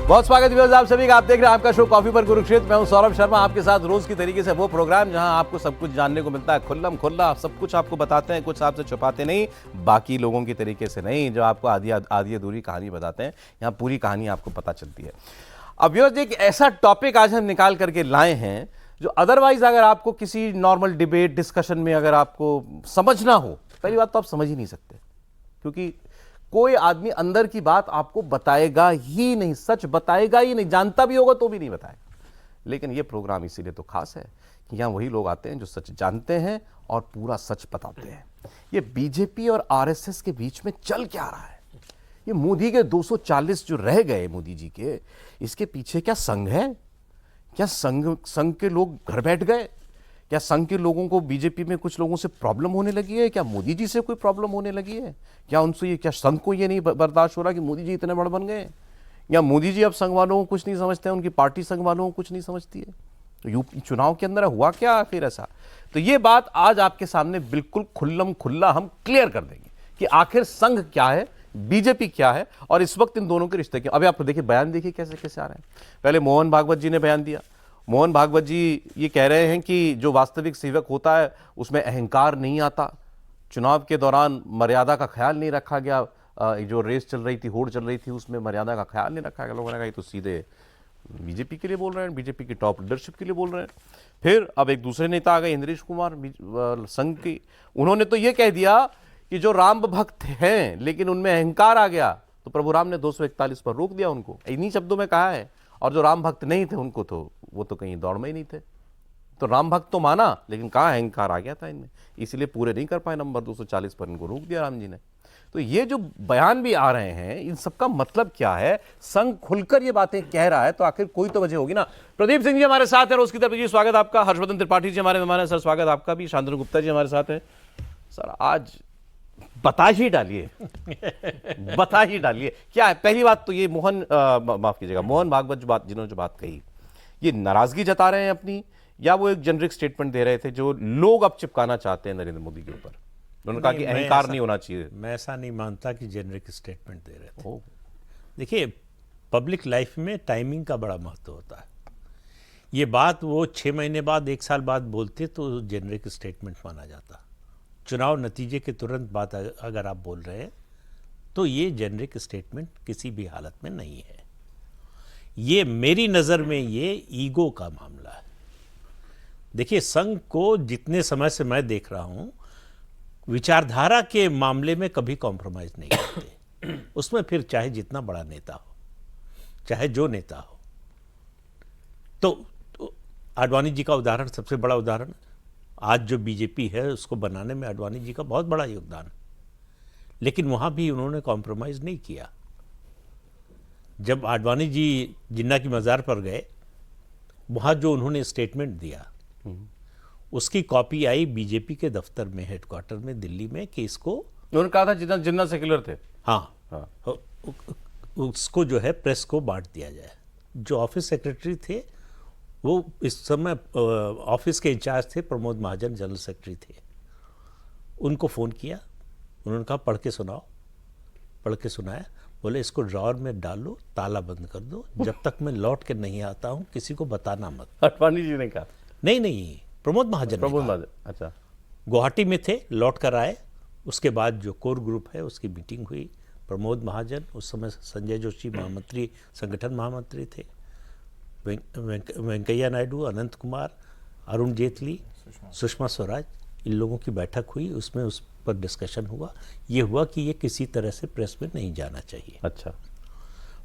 बहुत स्वागत है आप सभी का। आप देख रहे हैं आपका शो कॉफी पर कुरुक्षेत्र। मैं हूं सौरभ शर्मा, आपके साथ रोज की तरीके से वो प्रोग्राम जहां आपको सब कुछ जानने को मिलता है, खुल्लम खुल्ला सब कुछ आपको बताते हैं, कुछ आपसे छुपाते नहीं, बाकी लोगों की तरीके से नहीं जो आपको आधी अधूरी कहानी बताते हैं। यहाँ पूरी कहानी आपको पता चलती है। अब ये एक ऐसा टॉपिक आज हम निकाल करके लाए हैं जो अदरवाइज अगर आपको किसी नॉर्मल डिबेट डिस्कशन में अगर आपको समझना हो, पहली बात तो आप समझ ही नहीं सकते, क्योंकि कोई आदमी अंदर की बात आपको बताएगा ही नहीं, सच बताएगा ही नहीं, जानता भी होगा तो भी नहीं बताएगा। लेकिन यह प्रोग्राम इसीलिए तो खास है कि यहां वही लोग आते हैं जो सच जानते हैं और पूरा सच बताते हैं। ये बीजेपी और आरएसएस के बीच में चल क्या रहा है? ये मोदी के 240 जो रह गए मोदी जी के, इसके पीछे क्या संघ है? क्या संघ के लोग घर बैठ गए? क्या संघ के लोगों को बीजेपी में कुछ लोगों से प्रॉब्लम होने लगी है? क्या मोदी जी से कोई प्रॉब्लम होने लगी है? क्या उनसे क्या संघ को ये नहीं बर्दाश्त हो रहा कि मोदी जी इतने बड़े बन गए? या मोदी जी अब संघ वालों को कुछ नहीं समझते हैं, उनकी पार्टी संघ वालों को कुछ नहीं समझती है? तो यूपी चुनाव के अंदर हुआ क्या फिर ऐसा? तो ये बात आज आपके सामने बिल्कुल खुल्लम खुल्ला हम क्लियर कर देंगे कि आखिर संघ क्या है, बीजेपी क्या है और इस वक्त इन दोनों के रिश्ते क्या। अभी आप देखिए, बयान देखिए कैसे कैसे आ रहे हैं। पहले मोहन भागवत जी ने बयान दिया। मोहन भागवत जी ये कह रहे हैं कि जो वास्तविक सेवक होता है उसमें अहंकार नहीं आता। चुनाव के दौरान मर्यादा का ख्याल नहीं रखा गया। जो रेस चल रही थी, होड़ चल रही थी, उसमें मर्यादा का ख्याल नहीं रखा गया। लोगों ने कहा ये तो सीधे बीजेपी के लिए बोल रहे हैं, बीजेपी की टॉप लीडरशिप के लिए बोल रहे हैं। फिर अब एक दूसरे नेता आ गए, इंद्रेश कुमार संघ की। उन्होंने तो ये कह दिया कि जो राम भक्त हैं लेकिन उनमें अहंकार आ गया तो प्रभु राम ने 241 पर रोक दिया उनको, इन्हीं शब्दों में कहा है। और जो राम भक्त नहीं थे उनको तो वो तो कहीं दौड़ में ही नहीं थे। तो राम भक्त तो माना लेकिन कहाँ अहंकार आ गया था इनमें, इसलिए पूरे नहीं कर पाए नंबर 240 पर, इनको रोक दिया राम जी ने। तो ये जो बयान भी आ रहे हैं, इन सबका मतलब क्या है? संघ खुलकर ये बातें कह रहा है तो आखिर कोई तो वजह होगी ना। प्रदीप सिंह जी हमारे साथ है रोज की तरफ जी, स्वागत आपका। हर्षवर्धन त्रिपाठी जी हमारे मेहमान है, सर स्वागत आपका भी। शांतनु गुप्ता जी हमारे साथ है। सर आज बता ही डालिए बता ही डालिए क्या है। पहली बात तो ये माफ कीजिएगा, मोहन भागवत जिन्होंने जो बात कही, ये नाराजगी जता रहे हैं अपनी, या वो एक जेनरिक स्टेटमेंट दे रहे थे जो लोग अब चिपकाना चाहते हैं नरेंद्र मोदी के ऊपर? उन्होंने कहा कि अहंकार नहीं होना चाहिए। मैं ऐसा नहीं मानता कि जेनरिक स्टेटमेंट दे रहे थे। देखिए, पब्लिक लाइफ में टाइमिंग का बड़ा महत्व होता है। ये बात वो 6 महीने बाद, 1 साल बाद बोलते तो जेनरिक स्टेटमेंट माना जाता। चुनाव नतीजे के तुरंत बाद अगर आप बोल रहे हैं तो ये जेनरिक स्टेटमेंट किसी भी हालत में नहीं है। ये मेरी नज़र में ये ईगो का मामला है। देखिए, संघ को जितने समय से मैं देख रहा हूँ, विचारधारा के मामले में कभी कॉम्प्रोमाइज़ नहीं करते। उसमें फिर चाहे जितना बड़ा नेता हो, चाहे जो नेता हो। तो आडवाणी जी का उदाहरण सबसे बड़ा उदाहरण। आज जो बीजेपी है उसको बनाने में आडवाणी जी का बहुत बड़ा योगदान है, लेकिन वहाँ भी उन्होंने कॉम्प्रोमाइज़ नहीं किया। जब आडवाणी जी जिन्ना की मज़ार पर गए, वहाँ जो उन्होंने स्टेटमेंट दिया उसकी कॉपी आई बीजेपी के दफ्तर में, हेडक्वार्टर में दिल्ली में, कि इसको उन्होंने कहा था जिन्ना सेक्युलर थे। हाँ। उसको जो है प्रेस को बांट दिया जाए। जो ऑफिस सेक्रेटरी थे वो इस समय ऑफिस के इंचार्ज थे, प्रमोद महाजन जनरल सेक्रेटरी थे। उनको फ़ोन किया, उन्होंने कहा पढ़ के सुनाओ। पढ़ के सुनाया। बोले इसको ड्रॉअर में डालो, ताला बंद कर दो, जब तक मैं लौट के नहीं आता हूँ किसी को बताना मत। आडवाणी जी ने कहा? नहीं, प्रमोद महाजन। अच्छा। गुवाहाटी में थे, लौट कर आए। उसके बाद जो कोर ग्रुप है उसकी मीटिंग हुई। प्रमोद महाजन, उस समय संजय जोशी महामंत्री, संगठन महामंत्री थे, वेंकैया नायडू, अनंत कुमार, अरुण जेटली, सुषमा स्वराज, इन लोगों की बैठक हुई। उसमें उस पर डिस्कशन हुआ। ये हुआ कि ये किसी तरह से प्रेस में नहीं जाना चाहिए। अच्छा।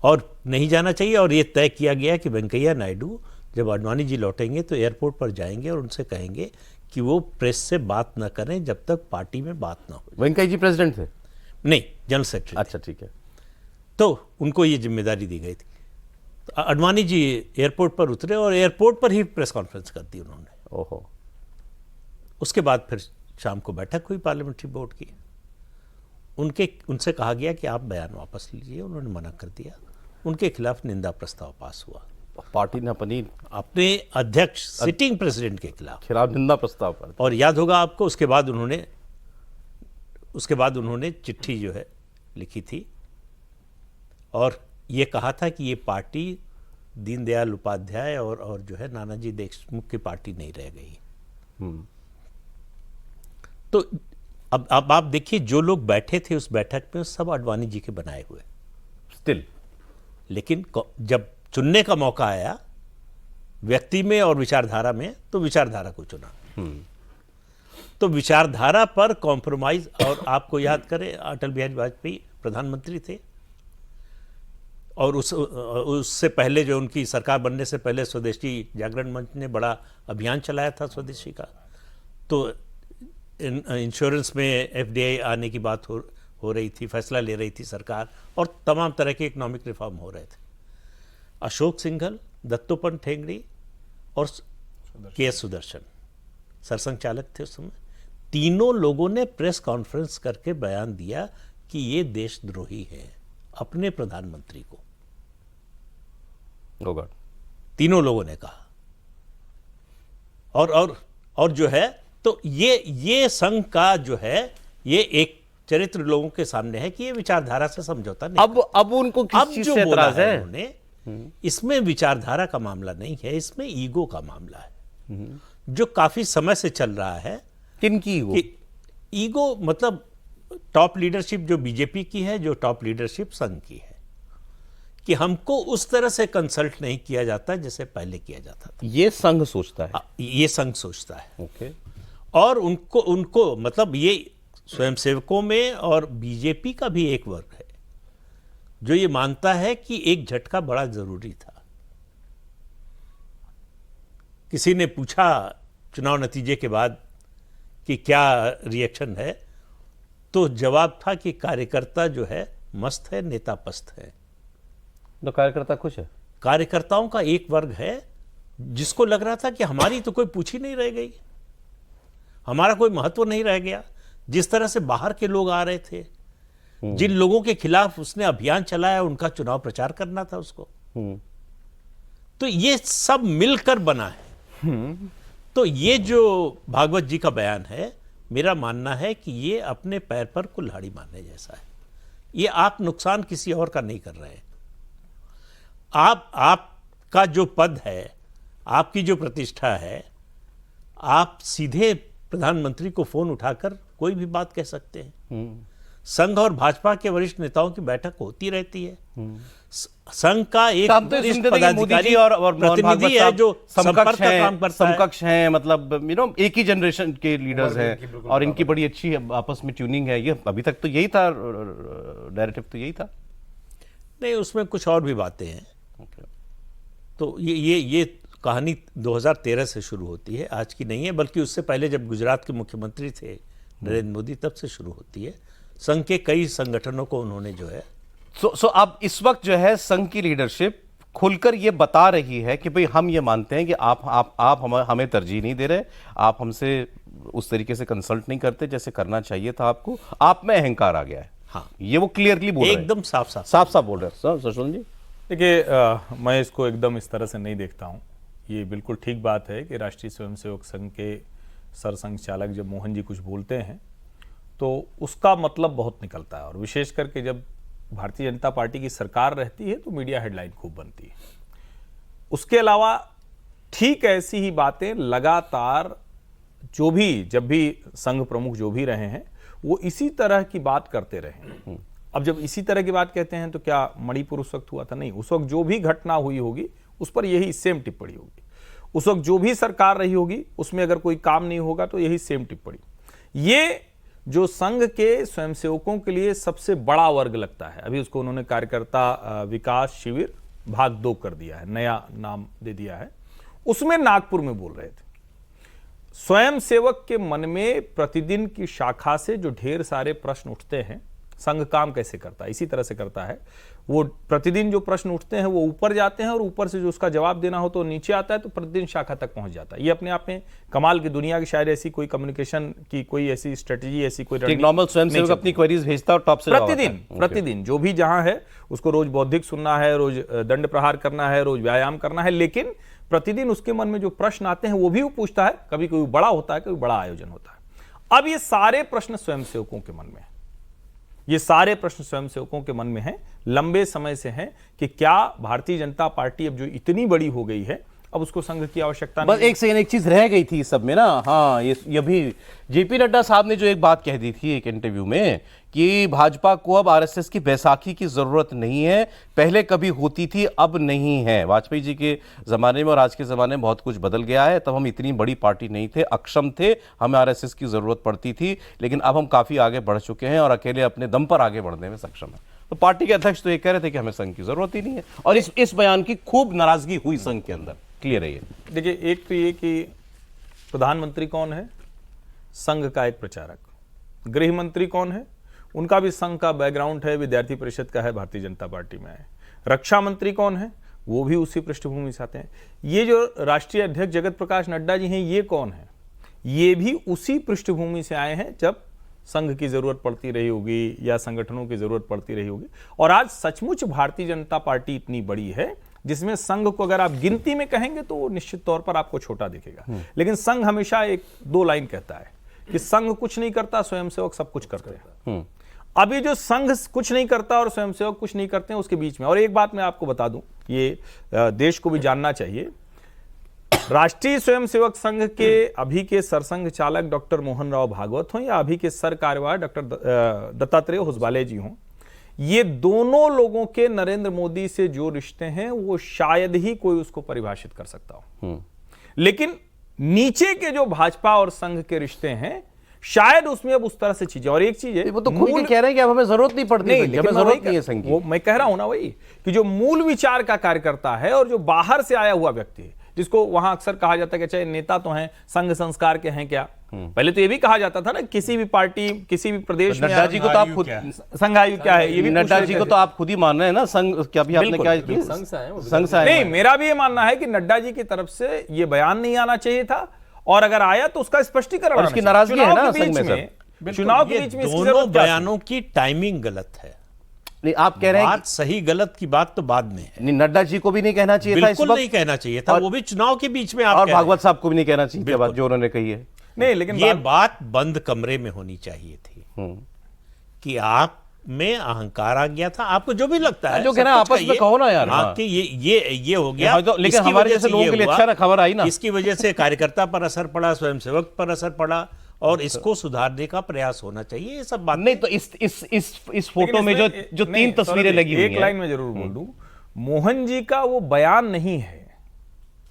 और नहीं जाना चाहिए, और ये तय किया गया कि वेंकैया नायडू जब आडवाणी जी लौटेंगे तो एयरपोर्ट पर जाएंगे और उनसे कहेंगे कि वो प्रेस से बात न करें जब तक पार्टी में बात ना हो। वेंकैया जी प्रेसिडेंट थे? नहीं, जनरल सेक्रेटरी। अच्छा, ठीक है। तो उनको ये जिम्मेदारी दी गई थी। तो आडवाणी जी एयरपोर्ट पर उतरे और एयरपोर्ट पर ही प्रेस कॉन्फ्रेंस कर दी उन्होंने। ओहो। उसके बाद फिर शाम को बैठक हुई पार्लियामेंट्री बोर्ड की। उनसे कहा गया कि आप बयान वापस लीजिए। उन्होंने मना कर दिया। उनके खिलाफ निंदा प्रस्ताव पास हुआ। पार्टी ने अपने अध्यक्ष सिटिंग प्रेसिडेंट के खिलाफ निंदा प्रस्ताव पर। और याद होगा आपको, उसके बाद उन्होंने चिट्ठी जो है लिखी थी और ये कहा था कि ये पार्टी दीनदयाल उपाध्याय और जो है नानाजी देशमुख की पार्टी नहीं रह गई। तो अब आप देखिए, जो लोग बैठे थे उस बैठक में सब आडवाणी जी के बनाए हुए स्टिल, लेकिन जब चुनने का मौका आया व्यक्ति में और विचारधारा में, तो विचारधारा को चुना। तो विचारधारा पर कॉम्प्रोमाइज, और आपको याद करें अटल बिहारी वाजपेयी प्रधानमंत्री थे, और उससे पहले जो उनकी सरकार बनने से पहले स्वदेशी जागरण मंच ने बड़ा अभियान चलाया था स्वदेशी का। तो इंश्योरेंस में एफडीआई आने की बात हो रही थी, फैसला ले रही थी सरकार, और तमाम तरह के इकोनॉमिक रिफॉर्म हो रहे थे। अशोक सिंघल, दत्तोपंत ठेंगड़ी और के एस सुदर्शन सरसंघ चालक थे उस समय। तीनों लोगों ने प्रेस कॉन्फ्रेंस करके बयान दिया कि ये देशद्रोही है, अपने प्रधानमंत्री को। होगा, तीनों लोगों ने कहा। और जो है, तो ये संघ का जो है, ये एक चरित्र लोगों के सामने है कि ये विचारधारा से समझौता नहीं। अब उनको किस चीज से एतराज है? उन्होंने इसमें विचारधारा का मामला नहीं है, इसमें ईगो का मामला है, जो काफी समय से चल रहा है। किनकी ईगो? ईगो मतलब टॉप लीडरशिप जो बीजेपी की है, जो टॉप लीडरशिप संघ की है, कि हमको उस तरह से कंसल्ट नहीं किया जाता जैसे पहले किया जाता था। ये संघ सोचता है, ये संघ सोचता है। ओके। और उनको मतलब ये स्वयंसेवकों में और बीजेपी का भी एक वर्ग है जो ये मानता है कि एक झटका बड़ा जरूरी था। किसी ने पूछा चुनाव नतीजे के बाद कि क्या रिएक्शन है, तो जवाब था कि कार्यकर्ता जो है मस्त है, नेता पस्त है। तो कार्यकर्ता खुश है? कार्यकर्ताओं का एक वर्ग है जिसको लग रहा था कि हमारी तो कोई पूछ ही नहीं रह गई, हमारा कोई महत्व नहीं रह गया। जिस तरह से बाहर के लोग आ रहे थे, जिन लोगों के खिलाफ उसने अभियान चलाया, उनका चुनाव प्रचार करना था उसको। तो ये सब मिलकर बना है। तो ये जो भागवत जी का बयान है, मेरा मानना है कि ये अपने पैर पर कुल्हाड़ी मारने जैसा है। ये आप नुकसान किसी और का नहीं कर रहे हैं। आपका जो पद है, आपकी जो प्रतिष्ठा है, आप सीधे प्रधानमंत्री को फोन उठाकर कोई भी बात कह सकते हैं। संघ और भाजपा के वरिष्ठ नेताओं की बैठक होती रहती है। संघ का एक वरिष्ठ पदाधिकारी और प्रतिनिधि है जो संपर्क का काम करता है। समकक्ष हैं, मतलब एक ही जनरेशन के लीडर्स हैं, और इनकी बड़ी अच्छी आपस में ट्यूनिंग है। ये अभी तक तो यही था, नैरेटिव तो यही था। नहीं, उसमें कुछ और भी बातें हैं। तो ये कहानी 2013 से शुरू होती है, आज की नहीं है, बल्कि उससे पहले जब गुजरात के मुख्यमंत्री थे नरेंद्र मोदी, तब से शुरू होती है। संघ के कई संगठनों को उन्होंने जो है सो अब इस वक्त जो है संघ की लीडरशिप खुलकर ये बता रही है कि भाई हम ये मानते हैं कि आप हमें तरजीह नहीं दे रहे, आप हमसे उस तरीके से कंसल्ट नहीं करते जैसे करना चाहिए था आपको, आप में अहंकार आ गया है। हाँ, ये वो क्लियरली बोल रहे हैं, एकदम साफ बोल रहे हैं। सर जी देखिए, मैं इसको एकदम इस तरह से नहीं देखता हूँ। ये बिल्कुल ठीक बात है कि राष्ट्रीय स्वयंसेवक संघ के सरसंघ चालक जब मोहन जी कुछ बोलते हैं तो उसका मतलब बहुत निकलता है, और विशेष करके जब भारतीय जनता पार्टी की सरकार रहती है तो मीडिया हेडलाइन खूब बनती है। उसके अलावा ठीक ऐसी ही बातें लगातार जब भी संघ प्रमुख जो भी रहे हैं वो इसी तरह की बात करते रहे। अब जब इसी तरह की बात कहते हैं तो क्या मणिपुर उस वक्त हुआ था? नहीं, उस वक्त जो भी घटना हुई होगी उस पर यही सेम टिप्पणी होगी। उस वक्त जो भी सरकार रही होगी उसमें अगर कोई काम नहीं होगा तो यही सेम टिप्पणी। ये जो संघ के स्वयंसेवकों के लिए सबसे बड़ा वर्ग लगता है, अभी उसको उन्होंने कार्यकर्ता विकास शिविर भाग 2 कर दिया है, नया नाम दे दिया है। उसमें नागपुर में बोल रहे थे, स्वयंसेवक के मन में प्रतिदिन की शाखा से जो ढेर सारे प्रश्न उठते हैं, संघ काम कैसे करता है, इसी तरह से करता है। वो प्रतिदिन जो प्रश्न उठते हैं वो ऊपर जाते हैं, और ऊपर से जो उसका जवाब देना हो तो नीचे आता है, तो प्रतिदिन शाखा तक पहुंच जाता है। ये अपने आप में कमाल की दुनिया की शायद ऐसी कोई कम्युनिकेशन की कोई ऐसी स्ट्रेटजी, ऐसी कोई नॉर्मल स्वयंसेवक अपनी क्वेरीज भेजता और टॉप से प्रतिदिन जो भी जहां है उसको रोज बौद्धिक सुनना है, रोज दंड प्रहार करना है, रोज व्यायाम करना है, लेकिन प्रतिदिन उसके मन में जो प्रश्न आते हैं वो भी वो पूछता है। कभी कोई बड़ा होता है, कभी बड़ा आयोजन होता है। अब ये सारे प्रश्न स्वयंसेवकों के मन में है, ये सारे प्रश्न स्वयंसेवकों के मन में हैं, लंबे समय से हैं कि क्या भारतीय जनता पार्टी अब जो इतनी बड़ी हो गई है, अब उसको संघ की आवश्यकता बस नहीं। एक सेकंड, एक चीज रह गई थी इस सब में ना। हाँ, ये भी जेपी नड्डा साहब ने जो एक बात कह दी थी एक इंटरव्यू में कि भाजपा को अब आरएसएस की बैसाखी की जरूरत नहीं है, पहले कभी होती थी अब नहीं है। वाजपेयी जी के जमाने में और आज के जमाने में बहुत कुछ बदल गया है। तब हम इतनी बड़ी पार्टी नहीं थे, अक्षम थे, हमें आरएसएस की जरूरत पड़ती थी, लेकिन अब हम काफी आगे बढ़ चुके हैं और अकेले अपने दम पर आगे बढ़ने में सक्षम है। तो पार्टी के अध्यक्ष तो ये कह रहे थे कि हमें संघ की जरूरत ही नहीं है, और इस बयान की खूब नाराजगी हुई संघ के अंदर। क्लियर है ये? देखिए, एक तो ये कि प्रधानमंत्री कौन है, संघ का एक प्रचारक। गृह मंत्री कौन है, उनका भी संघ का बैकग्राउंड है, विद्यार्थी परिषद का है, भारतीय जनता पार्टी में है। रक्षा मंत्री कौन है, वो भी उसी पृष्ठभूमि से आते हैं। ये जो राष्ट्रीय अध्यक्ष जगत प्रकाश नड्डा जी हैं, ये कौन है, ये भी उसी पृष्ठभूमि से आए हैं जब संघ की जरूरत पड़ती रही होगी या संगठनों की जरूरत पड़ती रही होगी। और आज सचमुच भारतीय जनता पार्टी इतनी बड़ी है जिसमें संघ को अगर आप गिनती में कहेंगे तो वो निश्चित तौर पर आपको छोटा दिखेगा, लेकिन संघ हमेशा एक दो लाइन कहता है कि संघ कुछ नहीं करता, स्वयंसेवक सब कुछ करते हैं। अभी जो संघ कुछ नहीं करता और स्वयंसेवक कुछ नहीं करते हैं, उसके बीच में और एक बात मैं आपको बता दूं, ये देश को भी जानना चाहिए। राष्ट्रीय स्वयंसेवक संघ के अभी के सरसंघ चालक डॉक्टर मोहन राव भागवत हों या अभी के सर कार्यवाह डॉक्टर दत्तात्रेय होसबाले जी हों, ये दोनों लोगों के नरेंद्र मोदी से जो रिश्ते हैं वो शायद ही कोई उसको परिभाषित कर सकता हो। लेकिन नीचे के जो भाजपा और संघ के रिश्ते हैं, शायद उसमें अब उस तरह से चीजें। और एक चीज है, वो तो खुद ही कह रहे हैं कि अब हमें जरूरत नहीं पड़ती, हमें जरूरत नहीं है संघ की। वो मैं कह रहा हूं ना, वही कि जो मूल विचार का कार्यकर्ता है और जो बाहर से आया हुआ व्यक्ति है, जिसको वहां अक्सर कहा जाता है कि चाहे नेता तो हैं, संघ संस्कार के हैं क्या। पहले तो ये भी कहा जाता था ना, किसी भी पार्टी किसी भी प्रदेश में नड्डा जी को तो आप खुद, संघायु क्या है, ये भी नड्डा जी को तो आप खुद ही मान रहे हैं ना, संघ क्या भी आपने क्या संघ से आए हैं वो। संघ से आए नहीं, हैं। मेरा भी ये मानना है कि नड्डा जी की तरफ से ये बयान नहीं आना चाहिए था, और अगर आया तो उसका स्पष्टीकरण। और इसकी नाराजगी है ना संघ में सर। चुनाव के ये बीच में इसकी दोनों जरूरत क्या थी? बयानों की टाइमिंग गलत है। नहीं, आप कह रहे हैं बात सही गलत की बात तो बाद में है, कि नहीं, नड्डा जी को भी नहीं कहना चाहिए था इस बिल्कुल नहीं वक्त, कहना चाहिए था, वो भी चुनाव के बीच में आप और कह रहे हैं। भागवत साहब को भी नहीं कहना चाहिए बात जो उन्होंने कही है। नहीं, लेकिन ये बात बंद कमरे में होनी चाहिए थी कि आप में अहंकार आ गया था, आपको जो भी लगता है, जो सब कह रहे हैं कुछ आपस में कहिए। कहो ना यार। हाँ, हाँ। कि ये हो गया, हाँ, तो लेकिन इसकी हमारे वजह जैसे से लोगों ये के लिए हुआ, अच्छा खबर आई ना। इसकी वजह से कार्यकर्ता पर असर पड़ा, स्वयंसेवक पर असर पड़ा, और इसको सुधारने का प्रयास होना चाहिए। ये सब बात नहीं तो इस फोटो में जो तीन तस्वीरें लगी हुई एक हैं, लाइन में जरूर बोल दूं, मोहन जी का वो बयान नहीं है,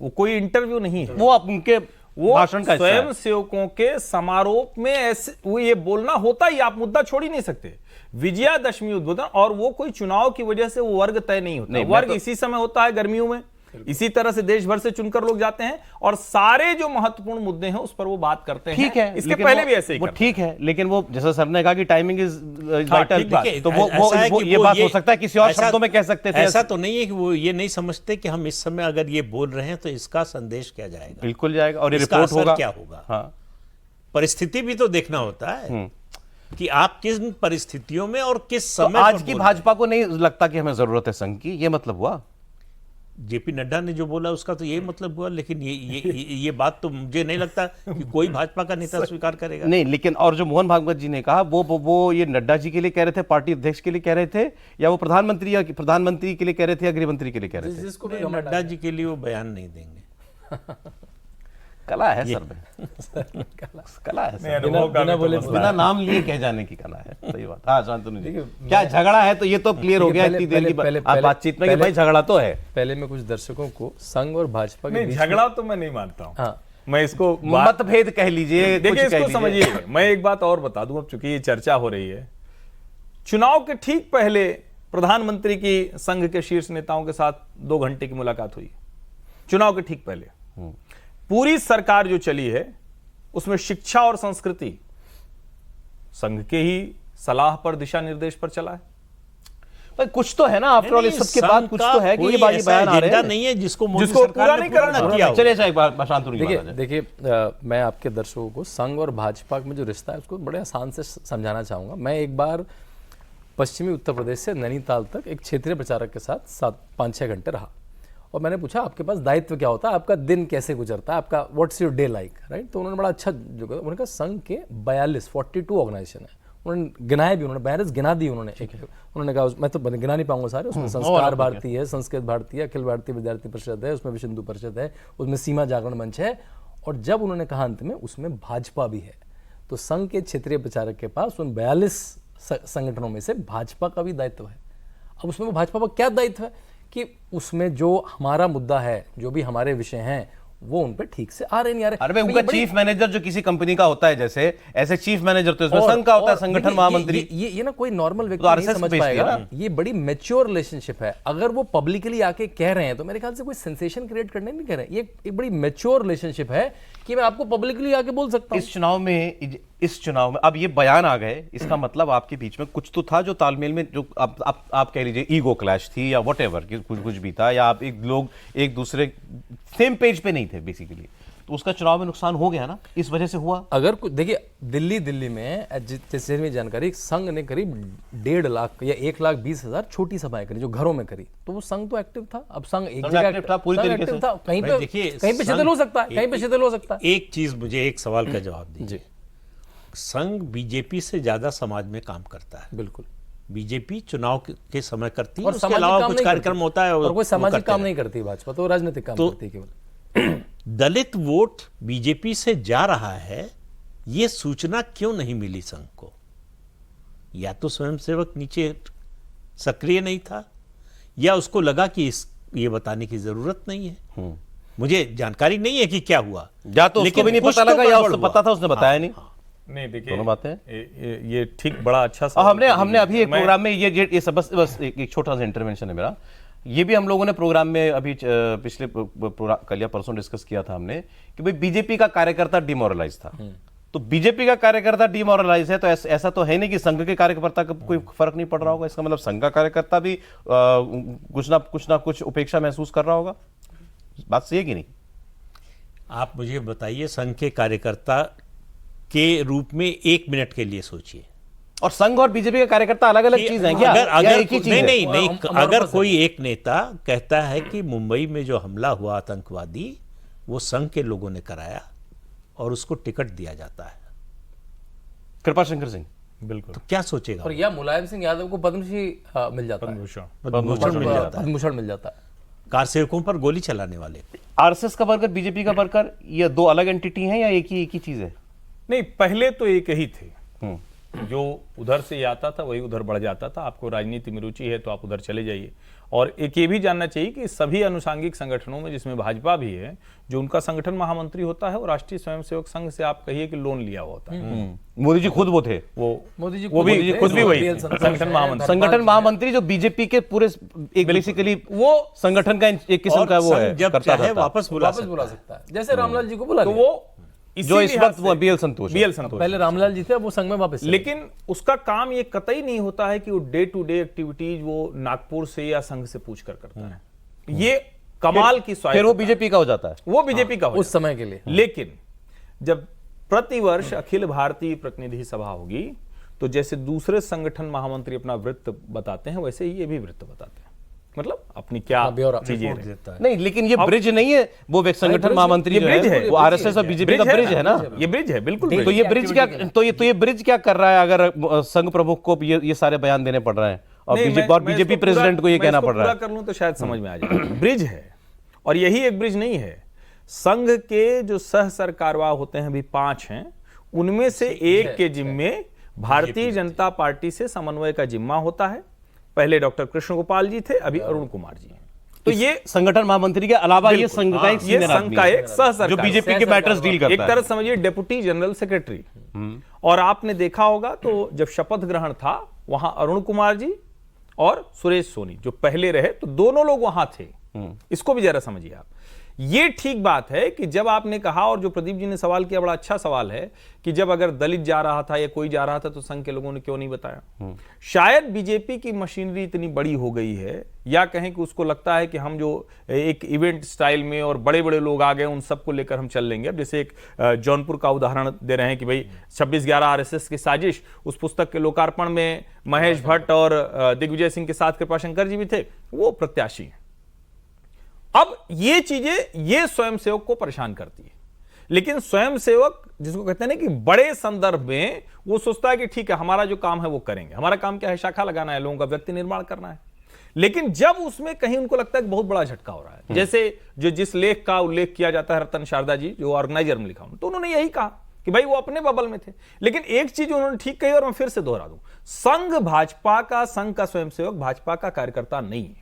वो कोई इंटरव्यू नहीं है, वो आप उनके वो भाषण का हिस्सा है। स्वयं सेवकों के समारोह में ऐसे वो ये बोलना होता ही, आप मुद्दा छोड़ ही नहीं सकते। विजयादशमी उद्बोधन, और वो कोई चुनाव की वजह से वो वर्ग तय नहीं होता। नहीं, वर्ग तो इसी समय होता है गर्मियों में, इसी तरह से देश भर से चुनकर लोग जाते हैं और सारे जो महत्वपूर्ण मुद्दे हैं उस पर वो बात करते हैं। ठीक है, इसके लेकिन पहले भी ऐसे ही वो करते ठीक है, लेकिन वो जैसा सर ने कहा कि टाइमिंग इज वाइटल, ठीक बात। तो ऐसा है वो कि ये वो बात हो सकता है किसी और ऐसा- शब्दों में कह सकते थे। ऐसा तो नहीं है कि वो ये नहीं समझते कि हम इस समय अगर ये बोल रहे हैं तो इसका संदेश क्या जाएगा, बिल्कुल जाएगा, और ये इसका रिपोर्ट असर होगा क्या होगा। हाँ, परिस्थिति भी तो देखना होता है कि आप किस परिस्थितियों में और किस तो समय आज पर की बोल भाजपा को नहीं लगता कि हमें जरूरत है संघ की, ये मतलब हुआ। जेपी नड्डा ने जो बोला उसका तो यही मतलब हुआ, लेकिन ये बात तो मुझे नहीं लगता कि कोई भाजपा का नेता स्वीकार करेगा। नहीं, लेकिन और जो मोहन भागवत जी ने कहा वो ये नड्डा जी के लिए कह रहे थे, पार्टी अध्यक्ष के लिए कह रहे थे, या वो प्रधानमंत्री के लिए कह रहे थे या गृह मंत्री के लिए कह रहे थे? जिसको भी नहीं, नड्डा जी के लिए वो बयान नहीं देंगे। कला है सर में, कला है सर, बिना बोले बिना नाम लिए कह जाने की कला है। सही बात। हाँ शांतनु जी, क्या झगड़ा है तो ये तो क्लियर हो गया इतनी देर की बातचीत में कि भाई झगड़ा तो है। पहले मैं कुछ दर्शकों को संघ और भाजपा के नहीं, बीच झगड़ा तो मैं नहीं मानता हूं। हाँ। मैं इसको मतभेद कह लीजिए, देखिए, कुछ कह इसको लीजिए। समझिए। मैं एक बात और बता दूं, अब चूंकि ये चर्चा हो रही है, चुनाव के ठीक पहले प्रधानमंत्री की संघ के शीर्ष नेताओं के साथ 2 घंटे की मुलाकात हुई। चुनाव के ठीक पहले पूरी सरकार जो चली है उसमें शिक्षा और संस्कृति संघ के ही सलाह पर, दिशा निर्देश पर चला है। पर कुछ तो है ना, आफ्टर ऑल इस सब के बाद कुछ तो है कि ये बयान आ रहे हैं नहीं है जिसको मोदी जिसको सरकार पूरा ने नहीं करना पूरा किया हो। चलिए अच्छा एक बार शांतनु जी बात आ जाए। देखिए मैं आपके दर्शकों को संघ और भाजपा में जो रिश्ता है उसको बड़े आसान से समझाना चाहूँगा। मैं एक बार पश्चिमी उत्तर प्रदेश से नैनीताल तक एक क्षेत्रीय प्रचारक के साथ 5-6 घंटे रहा, और मैंने पूछा आपके पास दायित्व क्या होता है, आपका दिन कैसे गुजरता है, आपका what's your day like, right. तो उन्होंने बड़ा अच्छा जो कहा, उन्होंने कहा संघ के 42 ऑर्गेनाइजेशन है, उन्होंने गिनाए भी, उन्होंने बैनर्स गिना दी उन्होंने। उन्होंने कहा मैं तो गिना नहीं पाऊंगा सारे, उसमें संस्कार भारती है, संस्कृत भारती है, अखिल भारतीय विद्यार्थी परिषद है, उसमें विश्व हिंदू परिषद है, उसमें सीमा जागरण मंच है, और जब उन्होंने कहा अंत में उसमें भाजपा भी है, तो संघ के क्षेत्रीय प्रचारक के पास उन 42 संगठनों में से भाजपा का भी दायित्व है। अब उसमें वो भाजपा का क्या दायित्व है कि उसमें जो हमारा मुद्दा है, जो भी हमारे विषय हैं, वो उन पे ठीक से आ रहे नहीं आ रहे। अरे भाई, उनका चीफ मैनेजर जो किसी कंपनी का होता है, जैसे ऐसे चीफ मैनेजर तो इसमें संघ का होता है, संगठन महामंत्री। ये ना कोई नॉर्मल व्यक्ति तो नहीं RSS समझ बेचती है पाएगा। ना। ये बड़ी मैच्योर रिलेशनशिप है। अगर वो पब्लिकली आके कह रहे हैं तो मेरे ख्याल से कोई सेंसेशन क्रिएट करने नहीं कह रहे हैं। ये एक बड़ी मैच्योर रिलेशनशिप है कि मैं आपको पब्लिकली आके बोल सकता हूँ। इस चुनाव में अब ये बयान आ गए, इसका मतलब आपके बीच में कुछ तो था जो तालमेल में, जो आप कह लीजिए ईगो क्लैश थी या व्हाटएवर, कुछ भी था, या आप लोग एक दूसरे सेम पेज पे नहीं थे बेसिकली, तो उसका चुनाव में नुकसान हो गया ना, इस वजह से हुआ। अगर कुछ देखिए, दिल्ली में जैसे मेरी जानकारी, संघ ने करीब 1.5 लाख या 1,20,000 छोटी सभाएं करी जो घरों में करी, तो वो संघ तो एक्टिव था। अब संघ एक जगह एक्टिव था, पूरी तरीके से था, कहीं पे शिथिल हो सकता है, कहीं पे शिथिल हो सकता है। एक चीज, मुझे एक सवाल का जवाब दीजिए। संघ बीजेपी से ज्यादा समाज में काम करता है। बिल्कुल, बीजेपी चुनाव के समय करती है, और उसके अलावा कुछ कार्यक्रम होता है और कोई सामाजिक काम नहीं करती भाजपा, तो राजनीतिक काम करती है केवल। दलित वोट बीजेपी से जा रहा है, यह सूचना क्यों नहीं मिली संघ को? या तो स्वयंसेवक नीचे सक्रिय नहीं था, या उसको लगा कि ये बताने की जरूरत नहीं है। मुझे जानकारी नहीं है कि क्या हुआ, या तो उसको भी नहीं पता लगा, या उसको पता था उसने बताया नहीं। नहीं, देखिए दोनों बातें ये ठीक, बड़ा अच्छा हमने अभी एक प्रोग्राम में ये सब बस एक छोटा सा इंटरवेंशन है मेरा। ये भी हम लोगों ने प्रोग्राम में अभी पिछले कल या परसों डिस्कस किया था हमने कि भाई बीजेपी का कार्यकर्ता डिमोरलाइज था। तो बीजेपी का कार्यकर्ता डिमोरलाइज है, तो ऐसा तो है नहीं कि संघ के कार्यकर्ता का कोई फर्क नहीं पड़ रहा होगा। इसका मतलब संघ का कार्यकर्ता भी कुछ ना कुछ उपेक्षा महसूस कर रहा होगा। बात सही है कि नहीं? आप मुझे बताइए, संघ के कार्यकर्ता के रूप में 1 मिनट के लिए सोचिए। और संघ और बीजेपी का कार्यकर्ता अलग अलग चीज हैं क्या? अगर एक ही चीज है? नहीं, अगर कोई एक नेता कहता है कि मुंबई में जो हमला हुआ आतंकवादी, वो संघ के लोगों ने कराया और उसको टिकट दिया जाता है, कृपा शंकर सिंह, बिल्कुल, तो क्या सोचेगा? और या मुलायम सिंह यादव को पद्मश्री मिल जाता है, पद्मभूषण मिल जाता है। कार सेवकों पर गोली चलाने वाले। आरएसएस का वर्कर, बीजेपी का वर्कर, ये दो अलग एंटिटी हैं या एक ही चीज है? नहीं, पहले तो एक ही थे। जो उधर से आता था वही उधर बढ़ जाता था। आपको राजनीति में रुचि है तो आप उधर चले जाइए। और एक ये भी जानना चाहिए कि सभी अनुषांगिक संगठनों में, जिसमें भाजपा भी है, जो उनका संगठन महामंत्री होता है वो राष्ट्रीय स्वयंसेवक संघ से आप कहिए कि लोन लिया हुआ होता है। मोदी जी खुद वो थे, मोदी जी खुद भी वही संगठन महामंत्री जो बीजेपी के पूरे एक बेसिकली वो संगठन का एक किस्म का वो है, जब चाहे वापस बुला सकता है। जैसे रामलाल जी को बुला तो वो जो इस वक्त वो बीएल संतोष, पहले रामलाल जी थे, वो संघ में वापस। लेकिन उसका काम ये कतई नहीं होता है कि वो डे टू डे एक्टिविटीज वो नागपुर से या संघ से पूछ कर करता है। ये कमाल की स्वायत्तता। फिर वो बीजेपी का हो जाता है, वो बीजेपी का हो उस समय के लिए। लेकिन जब प्रतिवर्ष अखिल भारतीय प्रतिनिधि सभा होगी, तो जैसे दूसरे संगठन महामंत्री अपना वृत्त बताते हैं, वैसे ही ये भी वृत्त बताते हैं। मतलब अपनी क्या चीजें देता है। नहीं, लेकिन ये ब्रिज नहीं है, वो संगठन महामंत्री ब्रिज है, वो आरएसएस और बीजेपी का ब्रिज है ना। ये ब्रिज है, बिल्कुल। तो ये ब्रिज क्या, तो ये ब्रिज क्या कर रहा है अगर संघ प्रमुख को ये सारे बयान देने पड़ रहे हैं और बीजेपी प्रेसिडेंट को ये कहना पड़ रहा है? कर लूं तो शायद समझ में आ जाए। ब्रिज है, और यही एक ब्रिज नहीं है। संघ के जो सह सरकारवाह होते हैं, अभी 5 हैं, उनमें से एक के जिम्मे भारतीय जनता पार्टी से समन्वय का जिम्मा होता है। पहले डॉक्टर कृष्ण गोपाल जी थे, अभी अरुण कुमार जी हैं। तो ये संगठन महामंत्री के अलावा ये संघ का एक सीनियर आदमी है, एक सह सरकार जो बीजेपी के मैटर्स डील करता है। एक तरह समझिए डेप्यूटी जनरल सेक्रेटरी। और आपने देखा होगा तो जब शपथ ग्रहण था, वहां अरुण कुमार जी और सुरेश सोनी जो पहले रहे, तो दोनों लोग वहां थे। इसको भी जरा समझिए आप। ये ठीक बात है कि जब आपने कहा, और जो प्रदीप जी ने सवाल किया, बड़ा अच्छा सवाल है कि जब अगर दलित जा रहा था या कोई जा रहा था तो संघ के लोगों ने क्यों नहीं बताया। शायद बीजेपी की मशीनरी इतनी बड़ी हो गई है, या कहें कि उसको लगता है कि हम जो एक इवेंट स्टाइल में और बड़े बड़े लोग आ गए, उन सबको लेकर हम चल लेंगे। अब जैसे एक जौनपुर का उदाहरण दे रहे हैं कि भाई 26/11 आरएसएस की साजिश, उस पुस्तक के लोकार्पण में महेश भट्ट और दिग्विजय सिंह के साथ कृपाशंकर जी भी थे, वो प्रत्याशी हैं। अब ये चीजें ये स्वयंसेवक को परेशान करती है। लेकिन स्वयंसेवक जिसको कहते हैं ना कि बड़े संदर्भ में वो सोचता है कि ठीक है हमारा जो काम है वो करेंगे, हमारा काम क्या है, शाखा लगाना है, लोगों का व्यक्ति निर्माण करना है। लेकिन जब उसमें कहीं उनको लगता है कि बहुत बड़ा झटका हो रहा है, जैसे जो जिस लेख का उल्लेख किया जाता है रतन शारदा जी जो ऑर्गेनाइजर में लिखा, तो उन्होंने यही कहा कि भाई वो अपने बबल में थे। लेकिन एक चीज उन्होंने ठीक कही और मैं फिर से दोहरा दूं, संघ भाजपा का, संघ का स्वयंसेवक भाजपा का कार्यकर्ता नहीं है।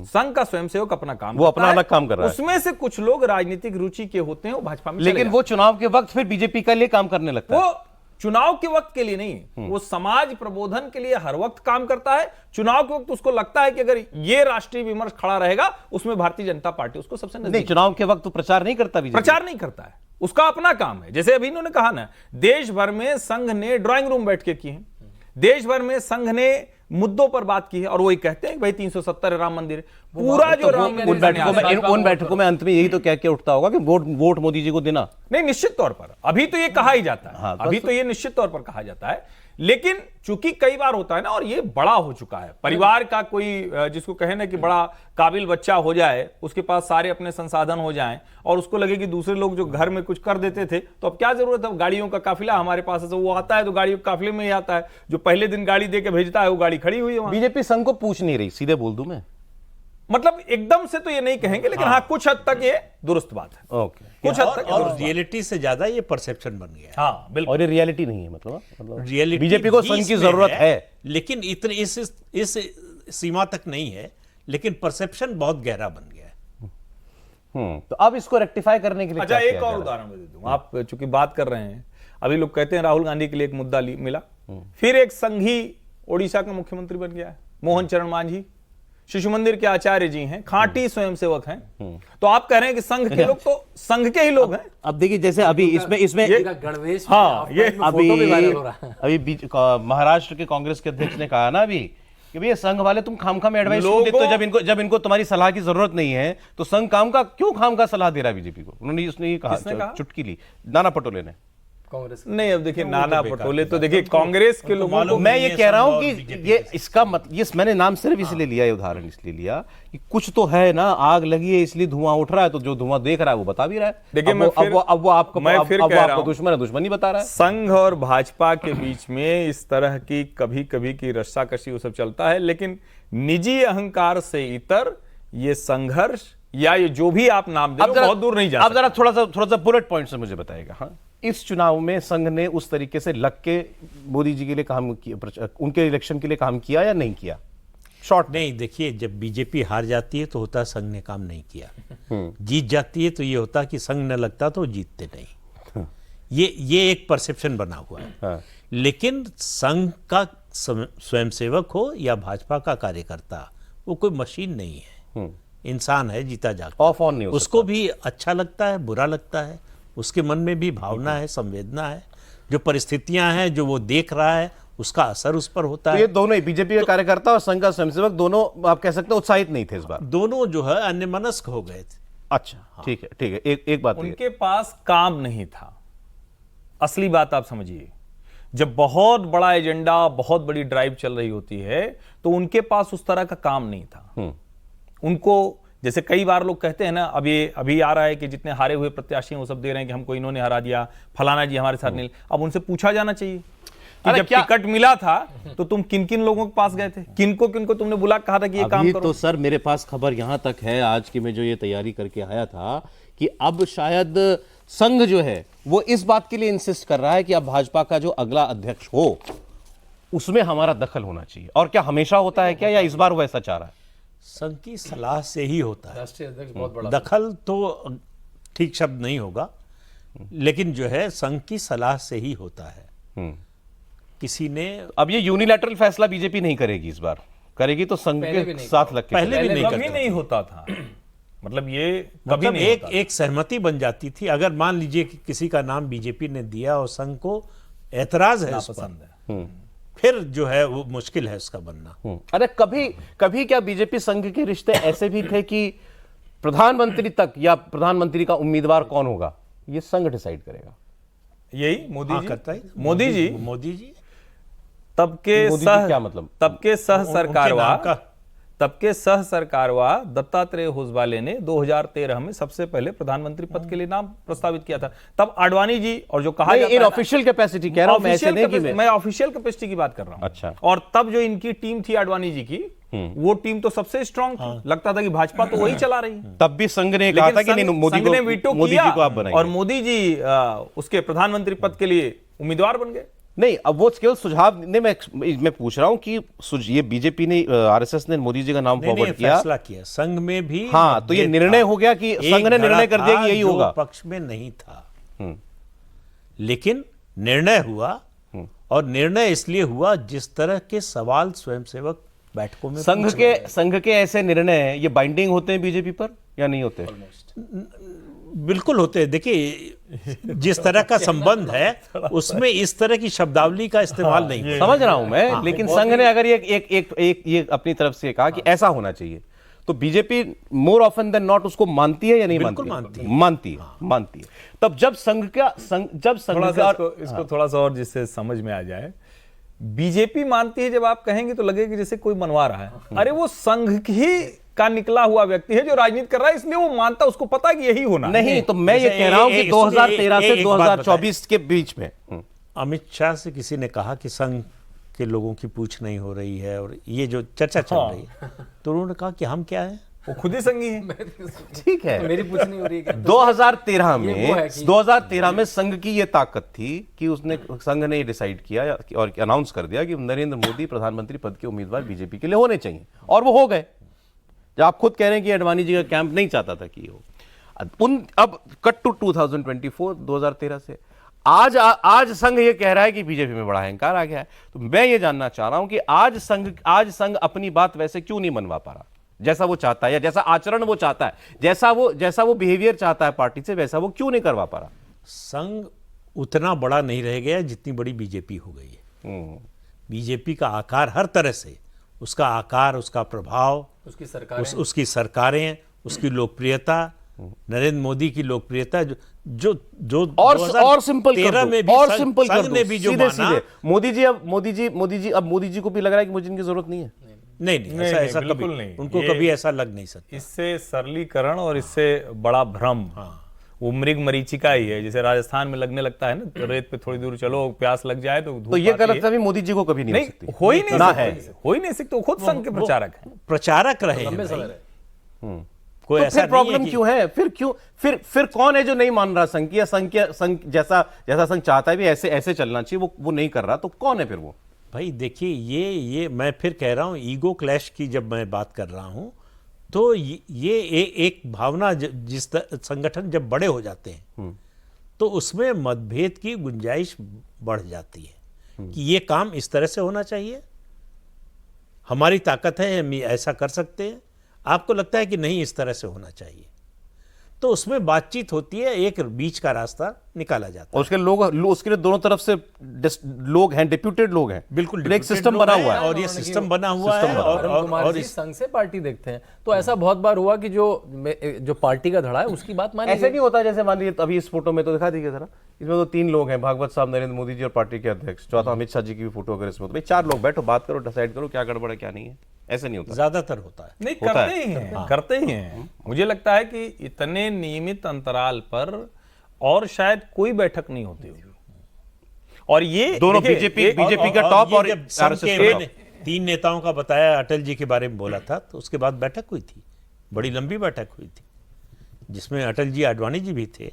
संघ का स्वयंसेवक अपना काम वो अपना अलग काम कर रहा है। उसमें से कुछ लोग राजनीतिक रुचि के होते हैं, वो भाजपा में लेकिन वो चुनाव के वक्त फिर बीजेपी के लिए काम करने लगता है। वो चुनाव के वक्त के लिए नहीं, वो समाज प्रबोधन के लिए हर वक्त काम करता है। चुनाव के वक्त उसको लगता है कि अगर ये राष्ट्रीय विमर्श खड़ा रहेगा उसमें भारतीय जनता पार्टी उसको सबसे नहीं, नजदीक। चुनाव के वक्त तो प्रचार नहीं करता बीजेपी। प्रचार नहीं करता है, उसका अपना काम है। जैसे अभी इन्होंने कहा ना, देश भर में संघ ने ड्राइंग रूम बैठ के किए हैं, देश भर में संघ ने मुद्दों पर बात की है, और वही कहते हैं कि भाई 370 राम मंदिर है। पूरा जो राम मंदिर उन बैठकों में अंत में यही तो कह के उठता होगा कि वोट मोदी जी को देना। नहीं, निश्चित तौर पर अभी तो ये कहा ही जाता है। हाँ, अभी तो ये निश्चित तौर पर कहा जाता है। लेकिन चूंकि कई बार होता है ना, और ये बड़ा हो चुका है, परिवार का कोई जिसको कहे ना कि बड़ा काबिल बच्चा हो जाए, उसके पास सारे अपने संसाधन हो जाएं, और उसको लगे कि दूसरे लोग जो घर में कुछ कर देते थे तो अब क्या जरूरत है, गाड़ियों का काफिला हमारे पास है, तो वो आता है तो गाड़ियों के काफिले में ही आता है। जो पहले दिन गाड़ी दे के भेजता है वो गाड़ी खड़ी हुई है वहां। बीजेपी संघ को पूछ नहीं रही, सीधे बोल दूं मैं, मतलब एकदम से तो ये नहीं कहेंगे, लेकिन हाँ कुछ हद तक ये दुरुस्त बात है। ओके। कुछ हद तक और रियलिटी से ज्यादा ये परसेप्शन बन गया है। हाँ बिल्कुल। और ये रियलिटी नहीं है, मतलब रियलिटी बीजेपी को संघ की जरूरत है, लेकिन इतने इस सीमा तक नहीं है, लेकिन परसेप्शन बहुत गहरा बन गया है। तो अब इसको रेक्टिफाई करने के लिए अच्छा, क्या एक किया और जा रहा है? उदाहरण मैं दे दूं। आप चूंकि बात कर रहे हैं, अभी लोग कहते हैं राहुल गांधी के लिए एक मुद्दा मिला, फिर एक संघी ओडिशा का मुख्यमंत्री बन गया है, मोहन चरण मांझी, शिशु मंदिर के आचार्य जी हैं, खांटी स्वयंसेवक हैं। तो आप कह रहे हैं कि संघ के लोग तो संघ के ही लोग हैं। अब देखिए, जैसे अभी इसमें गणवेश हाँ, ये अभी फोटो भी वायरल हो रहा है। महाराष्ट्र के कांग्रेस के अध्यक्ष ने कहा ना अभी कि भैया संघ वाले तुम खामखा में एडवाइस क्यों देते हो, जब इनको तुम्हारी सलाह की जरूरत नहीं है, तो संघ क्यों खाम का सलाह दे रहा है बीजेपी को। उन्होंने उसने ये कहा, चुटकी ली नाना पटोले ने। कांग्रेस नहीं, अब देखिए नाना पटोले तो देखिए कांग्रेस के लोगों को, मैं ये कह रहा हूं कि ये इसका मतलब, ये मैंने नाम सिर्फ इसलिए लिया, ये उदाहरण इसलिए लिया कि कुछ तो है ना, आग लगी है इसलिए धुआं उठ रहा है, तो जो धुआं देख रहा है वो बता भी रहा है। देखिए अब वो आपका दुश्मन है, दुश्मन ही बता रहा है। संघ और भाजपा के बीच में इस तरह की कभी कभी की रस्साकशी वो सब चलता है, लेकिन निजी अहंकार से इतर ये संघर्ष या ये जो भी आप नाम दे, बहुत दूर नहीं जा सकते। अब जरा थोड़ा सा बुलेट पॉइंट से मुझे बताइएगा। हाँ, इस चुनाव में संघ ने उस तरीके से लग के मोदी जी के लिए काम किया, उनके इलेक्शन के लिए काम किया या नहीं किया? शॉर्ट नहीं, देखिए, जब बीजेपी हार जाती है तो होता है संघ ने काम नहीं किया, जीत जाती है तो ये होता कि संघ न लगता तो जीतते नहीं। ये एक परसेप्शन बना हुआ है। हाँ। लेकिन संघ का स्वयंसेवक हो या भाजपा का कार्यकर्ता, वो कोई मशीन नहीं है, इंसान है, जीता जागता। ऑफ ऑन नहीं हो उसको भी अच्छा लगता है, बुरा लगता है, उसके मन में भी भावना है, संवेदना है, जो परिस्थितियां हैं जो वो देख रहा है उसका असर उस पर होता तो है। ये दोनों ही बीजेपी के कार्यकर्ता और संघ का स्वयंसेवक दोनों आप कह सकते हैं उत्साहित नहीं थे इस बार। दोनों जो है अन्यमनस्क हो गए थे। अच्छा, ठीक है। एक बात उनके पास काम नहीं था। असली बात आप समझिए, जब बहुत बड़ा एजेंडा, बहुत बड़ी ड्राइव चल रही होती है तो उनके पास उस तरह का काम नहीं था। उनको, जैसे कई बार लोग कहते हैं ना, अभी आ रहा है कि जितने हारे हुए प्रत्याशी हैं वो सब दे रहे हैं कि हमको इन्होंने हरा दिया, फलाना जी हमारे साथ नहीं। अब उनसे पूछा जाना चाहिए कि जब टिकट मिला था तो तुम किन किन लोगों के पास गए थे, किनको किनको तुमने बुला कहा था कि ये काम करो। तो सर मेरे पास खबर यहां तक है आज की, मैं जो ये तैयारी करके आया था, कि अब शायद संघ जो है वो इस बात के लिए इंसिस्ट कर रहा है कि अब भाजपा का जो अगला अध्यक्ष हो उसमें हमारा दखल होना चाहिए। और क्या हमेशा होता है क्या, या इस बार वो ऐसा चाह रहा है? संघ की सलाह से ही होता है। राष्ट्रीय अध्यक्ष बहुत बड़ा दखल तो ठीक शब्द नहीं होगा, लेकिन जो है संघ की सलाह से ही होता है। किसी ने, अब ये यूनिलैटरल फैसला बीजेपी नहीं करेगी इस बार, करेगी तो संघ के साथ लग के पहले भी नहीं कभी करता नहीं होता था। मतलब ये कभी मतलब नहीं होता था। एक सहमति बन जाती थी। अगर मान लीजिए कि किसी का नाम बीजेपी ने दिया और संघ को ऐतराज है उस पर, पसंद है, फिर जो है वो मुश्किल है उसका बनना। अरे कभी क्या बीजेपी संघ के रिश्ते ऐसे भी थे कि प्रधानमंत्री तक या प्रधानमंत्री का उम्मीदवार कौन होगा ये संघ डिसाइड करेगा? यही मोदी जी करता है मोदी जी मोदी जी क्या मतलब? तब के सह उनके नाम का तब के सह सरकारवाह दत्तात्रेय होसबाले ने 2013 में सबसे पहले प्रधानमंत्री पद के लिए नाम प्रस्तावित किया था। तब आडवाणी जी, और जो कहा जाता इन है ऑफिशियल कैपेसिटी कह रहा हूं मैं, ऐसे नहीं कि मैं ऑफिशियल कैपेसिटी की बात कर रहा हूं। अच्छा। और तब जो इनकी टीम थी आडवाणी जी की, वो टीम तो सबसे स्ट्रांग थी, लगता था कि भाजपा तो वही चला रही है। तब भी संघ ने कहा था कि नहीं, मोदी संघ ने वीटो मोदी किया जी को आप बनाइए, और मोदी जी उसके प्रधानमंत्री पद के लिए उम्मीदवार बन गए। नहीं, अब वो केवल सुझाव नहीं, मैं पूछ रहा हूं कि ये बीजेपी ने, आरएसएस ने मोदी जी का नाम फॉरवर्ड किया, फैसला किया संघ में भी। हाँ, तो ये निर्णय हो गया कि संघ ने निर्णय कर दिया कि यही होगा। पक्ष में नहीं था, लेकिन निर्णय हुआ, और निर्णय इसलिए हुआ जिस तरह के सवाल स्वयंसेवक बैठकों में संघ के ऐसे निर्णय ये बाइंडिंग होते हैं बीजेपी पर या नहीं होते? बिल्कुल होते हैं। देखिए, जिस तरह का संबंध है उसमें इस तरह की शब्दावली का इस्तेमाल नहीं। समझ रहा हूं मैं, लेकिन संघ ने अगर ये अपनी तरफ से कहा कि ऐसा होना चाहिए, तो BJP more often than not उसको मानती है या नहीं मानती? मानती है। तब जब संघ का इसको थोड़ा सा और जिससे समझ में आ जाए, बीजेपी मानती है जब आप कहेंगे तो लगेगा जैसे कोई मनवा रहा है। अरे वो संघ ही का निकला हुआ व्यक्ति है जो राजनीति कर रहा है, इसलिए वो मानता, उसको पता है कि यही होना नहीं। तो मैं ये कह रहा हूं कि 2013 से 2024 के बीच में अमित शाह से किसी ने कहा कि संघ के लोगों की पूछ नहीं हो रही है, और ये जो चर्चा चल रही है, तो उन्होंने कहा कि हम क्या है, वो खुद ही संघी है। ठीक है, तो मेरी पूछ नहीं हो रही है। 2013 में संघ की ये ताकत थी कि उसने, संघ ने डिसाइड किया और अनाउंस कर दिया कि नरेंद्र मोदी प्रधानमंत्री पद के उम्मीदवार बीजेपी के लिए होने चाहिए, और वो हो गए। जब आप खुद कह रहे हैं कि आडवाणी जी का कैंप नहीं चाहता था कि हो। अब कट टू 2024, 2013 से आज संघ ये कह रहा है कि बीजेपी में बड़ा अहंकार आ गया है। तो मैं ये जानना चाह रहा हूं कि आज संघ अपनी बात वैसे क्यों नहीं मनवा पा रहा, जैसा वो चाहता है, या जैसा आचरण वो चाहता है, जैसा वो बिहेवियर चाहता है पार्टी से, वैसा वो क्यों नहीं करवा पा रहा? संघ उतना बड़ा नहीं रह गया जितनी बड़ी बीजेपी हो गई है। बीजेपी का आकार हर तरह से, उसका आकार, उसका प्रभाव, उसकी सरकारें, उसकी लोकप्रियता, नरेंद्र मोदी की लोकप्रियता, जो और सिंपल कर में भी, और सिंपल कर दो, सीधे मोदी जी अब मोदी जी को भी लग रहा है कि मुझे इनकी जरूरत नहीं है। नहीं, ऐसा कभी नहीं, उनको कभी ऐसा लग नहीं सकता। इससे सरलीकरण और इससे बड़ा भ्रम, वो मृग मरीचिका ही है। जैसे राजस्थान में लगने लगता है ना, तो रेत पे थोड़ी दूर चलो, प्यास लग जाए तो ये गलत भी मोदी जी को कभी नहीं हो ही नहीं सकती। खुद संघ के प्रचारक है, प्रचारक रहे कोई तो ऐसा प्रॉब्लम क्यों है? फिर कौन है जो नहीं मान रहा संघ की, या संघ जैसा संघ चाहता है भी ऐसे चलना चाहिए, वो नहीं कर रहा, तो कौन है फिर वो? भाई देखिए, ये मैं फिर कह रहा हूं, ईगो क्लैश की जब मैं बात कर रहा हूं, तो ये एक भावना, जिस संगठन जब बड़े हो जाते हैं तो उसमें मतभेद की गुंजाइश बढ़ जाती है कि ये काम इस तरह से होना चाहिए, हमारी ताकत है, हम ऐसा कर सकते हैं, आपको लगता है कि नहीं इस तरह से होना चाहिए, तो उसमें बातचीत होती है, एक बीच का रास्ता निकाला जाता है। उसके लिए दोनों तरफ से लोग हैं, डिप्यूटेड लोग हैं, बिल्कुल एक सिस्टम बना हुआ है, और ये सिस्टम बना हुआ है, और इस संघ से पार्टी देखते हैं। तो ऐसा बहुत बार हुआ कि जो पार्टी का धड़ा है उसकी बात मानी। ऐसे नहीं होता, जैसे मान लीजिए अभी इस फोटो में तो दिखा दीजिए जरा, इसमें तो 3 लोग हैं, भागवत साहब, नरेंद्र मोदी जी और पार्टी के अध्यक्ष, चौथा अमित शाह जी की भी फोटो, अगर इसमें तो भाई 4 लोग बैठो, बात करो, डिसाइड करो क्या गड़बड़ है क्या नहीं है। ऐसे नहीं होता, ज्यादातर होता है। नहीं, करते ही हैं। मुझे लगता है कि इतने नियमित अंतराल पर और शायद कोई बैठक नहीं होती होगी, और ये दोनों बीजेपी का टॉप और आरएसएस का टॉप। 3 नेताओं का बताया, अटल जी के बारे में बोला था, तो उसके बाद बैठक हुई थी, बड़ी लंबी बैठक हुई थी, जिसमें अटल जी, आडवाणी जी भी थे,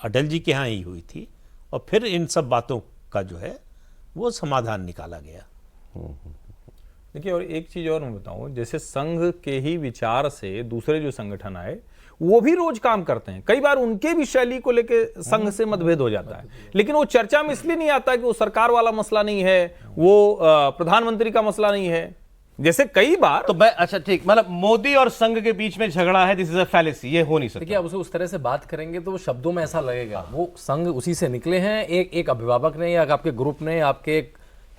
अटल जी के यहाँ ही हुई थी, और फिर इन सब बातों का जो है वो समाधान निकाला गया। देखिए, और एक चीज और मैं बताऊं, जैसे संघ के ही विचार से दूसरे जो संगठन आए, वो भी रोज काम करते हैं। कई बार उनके भी शैली को लेके संघ से मतभेद हो जाता है, लेकिन वो चर्चा में इसलिए नहीं आता कि वो सरकार वाला मसला नहीं है, वो प्रधानमंत्री का मसला नहीं है। जैसे कई बार तो अच्छा ठीक, मतलब मोदी और संघ के बीच में झगड़ा है, दिस इज अ फैलेसी, ये हो नहीं सकता। देखिए, आप उसे उस तरह से बात करेंगे तो वो शब्दों में ऐसा लगेगा, वो संघ उसी से निकले हैं, एक अभिभावक ने या आपके ग्रुप ने, आपके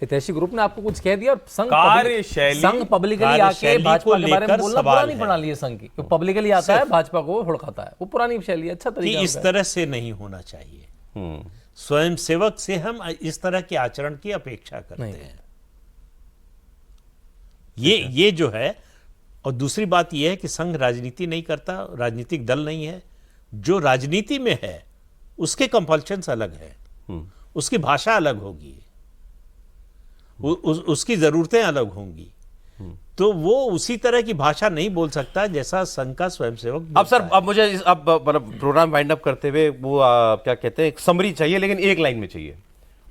हितैषी ग्रुप ने आपको कुछ कह दिया, और संघ पब्लिकली आके भाजपा के बारे में बोलना पुरानी प्रणाली है संघ की, तो पब्लिकली आता है, भाजपा को हुड़काता है, वो पुरानी शैली, अच्छा तरीका। इस तरह से नहीं होना चाहिए, स्वयंसेवक से हम इस तरह के आचरण की अपेक्षा करते हैं। ये जो है, और दूसरी बात यह है कि संघ राजनीति नहीं करता, राजनीतिक दल नहीं है। जो राजनीति में है उसके कंपल्शंस अलग है, उसकी भाषा अलग होगी, उसकी जरूरतें अलग होंगी, तो वो उसी तरह की भाषा नहीं बोल सकता जैसा संघ का स्वयंसेवक अब सर, अब मुझे अब मतलब प्रोग्राम वाइंड अप करते हुए वो क्या कहते हैं, एक समरी चाहिए, लेकिन एक लाइन में चाहिए।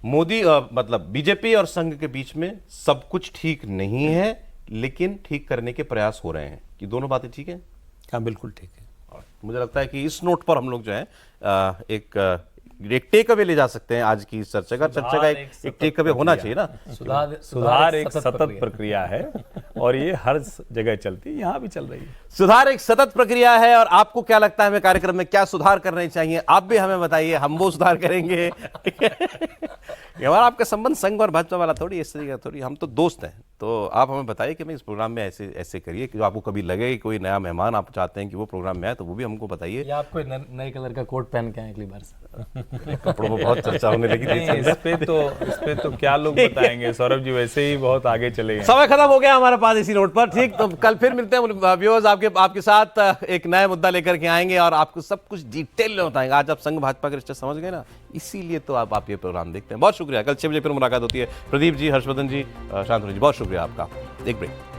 मोदी मतलब बीजेपी और संघ के बीच में सब कुछ ठीक नहीं है, लेकिन ठीक करने के प्रयास हो रहे हैं, कि दोनों बातें ठीक है? हाँ, बिल्कुल ठीक है। मुझे लगता है कि इस नोट पर हम लोग जो है एक टेक अवे ले जा सकते हैं आज की इस चर्चा का एक टेक अवे होना चाहिए ना। सुधार एक सतत प्रक्रिया है और ये हर जगह चलती है, यहाँ भी चल रही है। सुधार एक सतत प्रक्रिया है, और आपको क्या लगता है हमें कार्यक्रम में क्या सुधार करने चाहिए, आप भी हमें बताइए, हम वो सुधार करेंगे। ये हमारा आपका संबंध संघ और भाजपा वाला थोड़ी, इस तरीके थोड़ी, हम तो दोस्त हैं। तो आप हमें बताइए कि मैं इस प्रोग्राम में ऐसे ऐसे करिए कि जो आपको कभी लगे कि कोई नया मेहमान आप चाहते हैं कि वो प्रोग्राम में आए, तो वो भी हमको बताइए। या आप कोई नए कलर का कोट पहन के आए अगली बार से। कपड़ों में बहुत चर्चा होने लगी थी। इस पे तो क्या लोग बताएंगे, सौरभ जी वैसे ही बहुत आगे चले गए। समय खत्म हो गया हमारे पास इसी नोट पर। ठीक, तो कल फिर मिलते हैं व्यूअर्स, आपके साथ एक नया मुद्दा लेकर के आएंगे और आपको सब कुछ डिटेल में बताएंगे। आज आप संघ भाजपा के रिश्ते समझ गए ना, इसीलिए तो आप ये प्रोग्राम देखते हैं। बहुत शुक्रिया। कल 6 बजे फिर मुलाकात होती है। प्रदीप जी, हर्षवर्धन जी, शांतनु जी, बहुत शुक्रिया आपका। एक ब्रेक।